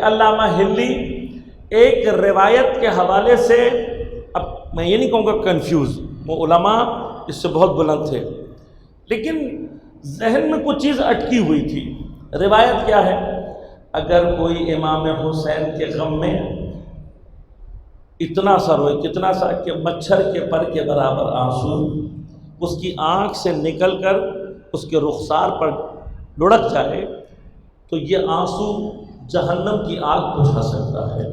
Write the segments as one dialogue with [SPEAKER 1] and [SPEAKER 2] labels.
[SPEAKER 1] علامہ ہلی ایک روایت کے حوالے سے، اب میں یہ نہیں کہوں گا کنفیوز، وہ علماء اس سے بہت بلند تھے، لیکن ذہن میں کچھ چیز اٹکی ہوئی تھی۔ روایت کیا ہے؟ اگر کوئی امام حسین کے غم میں اتنا سا روئے، کتنا سا کہ مچھر کے پر کے برابر آنسو اس کی آنکھ سے نکل کر اس کے رخسار پر لڑک جائے، تو یہ آنسو جہنم کی آگ بجھا سکتا ہے۔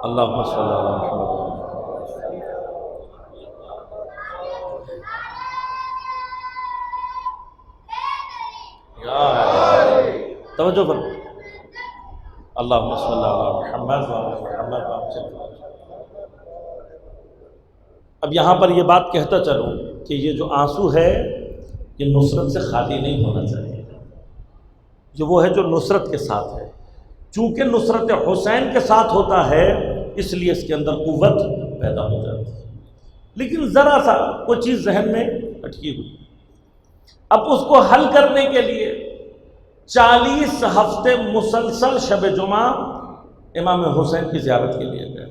[SPEAKER 1] اللہم صلی اللہ علیہ وسلم۔ توجہ پر اللہم صلی اللہ علیہ محمد۔ اب یہاں پر یہ بات کہتا چلوں کہ یہ جو آنسو ہے یہ نصرت سے خالی نہیں ہونا چاہیے، یہ وہ ہے جو نصرت کے ساتھ ہے۔ چونکہ نصرت حسین کے ساتھ ہوتا ہے اس لیے اس کے اندر قوت پیدا ہو جاتی ہے، لیکن ذرا سا کوئی چیز ذہن میں اٹکی ہوئی، اب اس کو حل کرنے کے لیے 40 ہفتے مسلسل شب جمعہ امام حسین کی زیارت کے لیے گئے،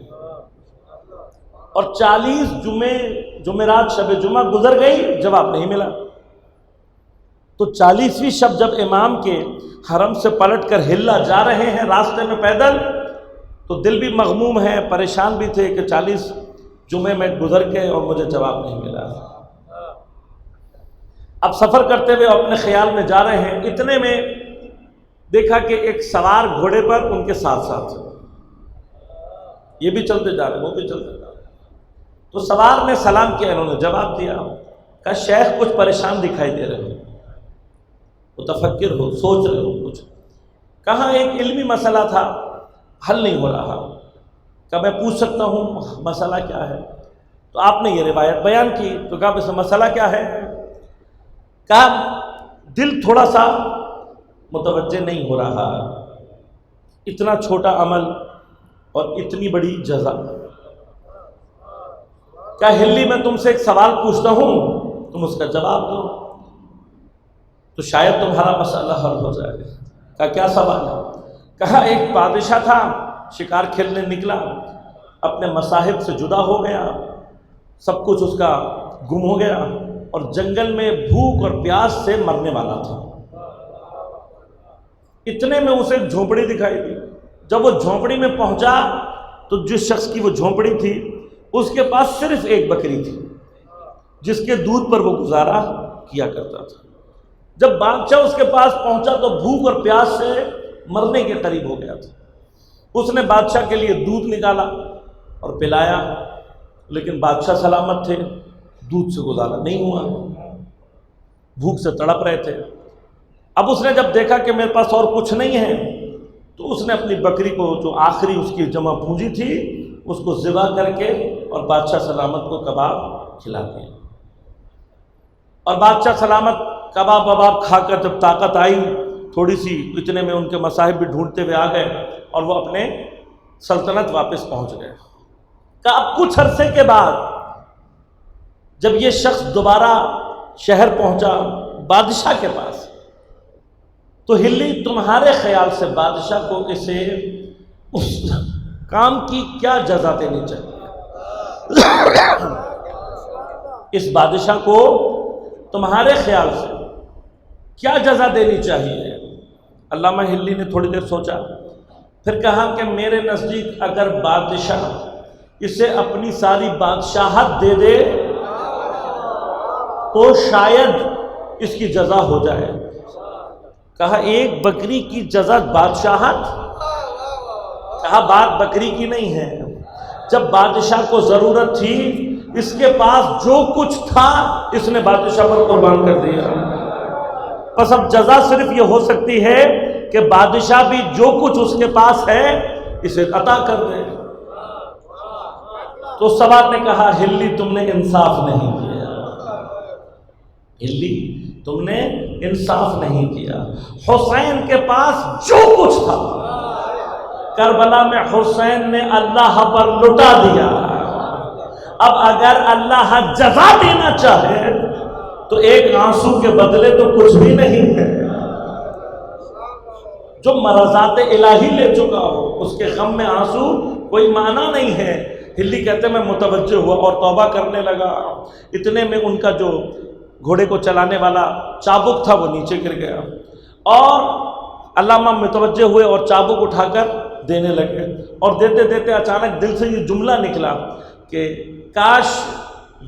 [SPEAKER 1] اور 40 جمعرات شب جمعہ گزر گئی، جواب نہیں ملا۔ تو 40ویں شب جب امام کے حرم سے پلٹ کر ہلا جا رہے ہیں راستے میں پیدل، تو دل بھی مغموم ہے، پریشان بھی تھے کہ 40 جمعے میں گزر کے اور مجھے جواب نہیں ملا۔ اب سفر کرتے ہوئے اپنے خیال میں جا رہے ہیں، اتنے میں دیکھا کہ ایک سوار گھوڑے پر ان کے ساتھ ساتھ یہ بھی چلتے جا رہے، وہ بھی چلتے جا رہے۔ تو سوار نے سلام کیا، انہوں نے جواب دیا، کہا شیخ کچھ پریشان دکھائی دے رہے ہو، متفکر ہو، سوچ رہے ہو کچھ۔ کہاں ایک علمی مسئلہ تھا، حل نہیں ہو رہا، کہ میں پوچھ سکتا ہوں مسئلہ کیا ہے؟ تو آپ نے یہ روایت بیان کی، تو کہا اس میں مسئلہ کیا ہے؟ کہا دل تھوڑا سا متوجہ نہیں ہو رہا، اتنا چھوٹا عمل اور اتنی بڑی جزا۔ کہا ہلی میں تم سے ایک سوال پوچھتا ہوں، تم اس کا جواب دو تو شاید تمہارا مسئلہ حل ہو جائے۔ کہا کیا سوال ہے؟ کہا ایک بادشاہ تھا، شکار کھیلنے نکلا، اپنے مصاحب سے جدا ہو گیا، سب کچھ اس کا گم ہو گیا، اور جنگل میں بھوک اور پیاس سے مرنے والا تھا۔ اتنے میں اسے ایک جھونپڑی دکھائی دی، جب وہ جھونپڑی میں پہنچا تو جس شخص کی وہ جھونپڑی تھی اس کے پاس صرف ایک بکری تھی جس کے دودھ پر وہ گزارا کیا کرتا تھا۔ جب بادشاہ اس کے پاس پہنچا تو بھوک اور پیاس سے مرنے کے قریب ہو گیا تھا۔ اس نے بادشاہ کے لیے دودھ نکالا اور پلایا، لیکن بادشاہ سلامت تھے، دودھ سے گزارا نہیں ہوا، بھوک سے تڑپ رہے تھے۔ اب اس نے جب دیکھا کہ میرے پاس اور کچھ نہیں ہے تو اس نے اپنی بکری کو جو آخری اس کی جمع پونجی تھی اس کو ذبح کر کے اور بادشاہ سلامت کو کباب کھلا دیا، اور بادشاہ سلامت کباب وباب کھا کر جب طاقت آئی تھوڑی سی، اتنے میں ان کے مصاحب بھی ڈھونڈتے ہوئے آ گئے اور وہ اپنے سلطنت واپس پہنچ گئے۔ کہ اب کچھ عرصے کے بعد جب یہ شخص دوبارہ شہر پہنچا بادشاہ کے پاس، تو ہلی تمہارے خیال سے بادشاہ کو اسے اس کام کی کیا جزا دینی چاہیے؟ اس بادشاہ کو تمہارے خیال سے کیا جزا دینی چاہیے؟ علامہ ہلی نے تھوڑی دیر سوچا، پھر کہا کہ میرے نزدیک اگر بادشاہ اسے اپنی ساری بادشاہت دے دے تو شاید اس کی جزا ہو جائے۔ کہا ایک بکری کی جزا بادشاہت؟ کہا بات بکری کی نہیں ہے، جب بادشاہ کو ضرورت تھی اس کے پاس جو کچھ تھا اس نے بادشاہ پر قربان کر دیا، بس اب جزا صرف یہ ہو سکتی ہے کہ بادشاہ بھی جو کچھ اس کے پاس ہے اسے عطا کر دے۔ تو سوار نے کہا ہلی تم نے انصاف نہیں کیا، ہلی تم نے انصاف نہیں کیا، حسین کے پاس جو کچھ تھا کربلا میں حسین نے اللہ پر لٹا دیا، اب اگر اللہ جزا دینا چاہے تو ایک آنسو کے بدلے تو کچھ بھی نہیں ہے. جو مرضات الہی لے چکا ہو اس کے غم میں آنسو کوئی معنی نہیں ہے. ہلی کہتے میں متوجہ ہوا اور توبہ کرنے لگا. اتنے میں ان کا جو گھوڑے کو چلانے والا چابک تھا وہ نیچے گر گیا اور علامہ متوجہ ہوئے اور چابک اٹھا کر دینے لگے. اور دیتے دیتے اچانک دل سے یہ جملہ نکلا کہ کاش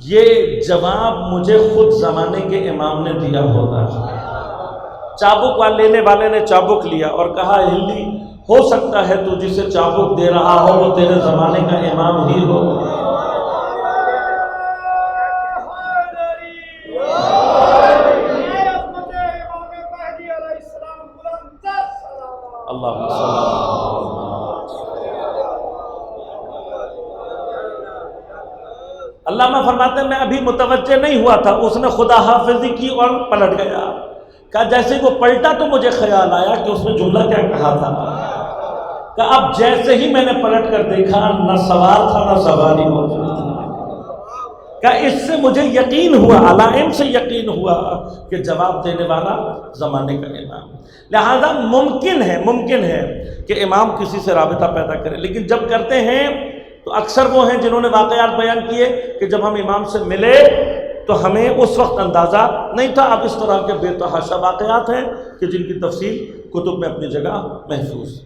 [SPEAKER 1] یہ جواب مجھے خود زمانے کے امام نے دیا ہوتا. چابک لینے والے نے چابک لیا اور کہا ہلی ہو سکتا ہے تو جسے چابک دے رہا ہو وہ تیرے زمانے کا امام ہی ہو. علامہ فرماتے ہیں میں ابھی متوجہ نہیں ہوا تھا، اس نے خدا حافظی کی اور پلٹ گیا. کہا جیسے وہ پلٹا تو مجھے خیال آیا کہ اس نے جملہ کیا کہا تھا. کہ اب جیسے ہی میں نے پلٹ کر دیکھا نہ سوار تھا نہ سواری موجود تھا. کہ اس سے مجھے یقین ہوا، علائم سے یقین ہوا کہ جواب دینے والا زمانے کا امام. لہذا ممکن ہے کہ امام کسی سے رابطہ پیدا کرے، لیکن جب کرتے ہیں تو اکثر وہ ہیں جنہوں نے واقعات بیان کیے کہ جب ہم امام سے ملے تو ہمیں اس وقت اندازہ نہیں تھا. اب اس طرح کے بے تحاشا واقعات ہیں کہ جن کی تفصیل کتب میں اپنی جگہ محفوظ.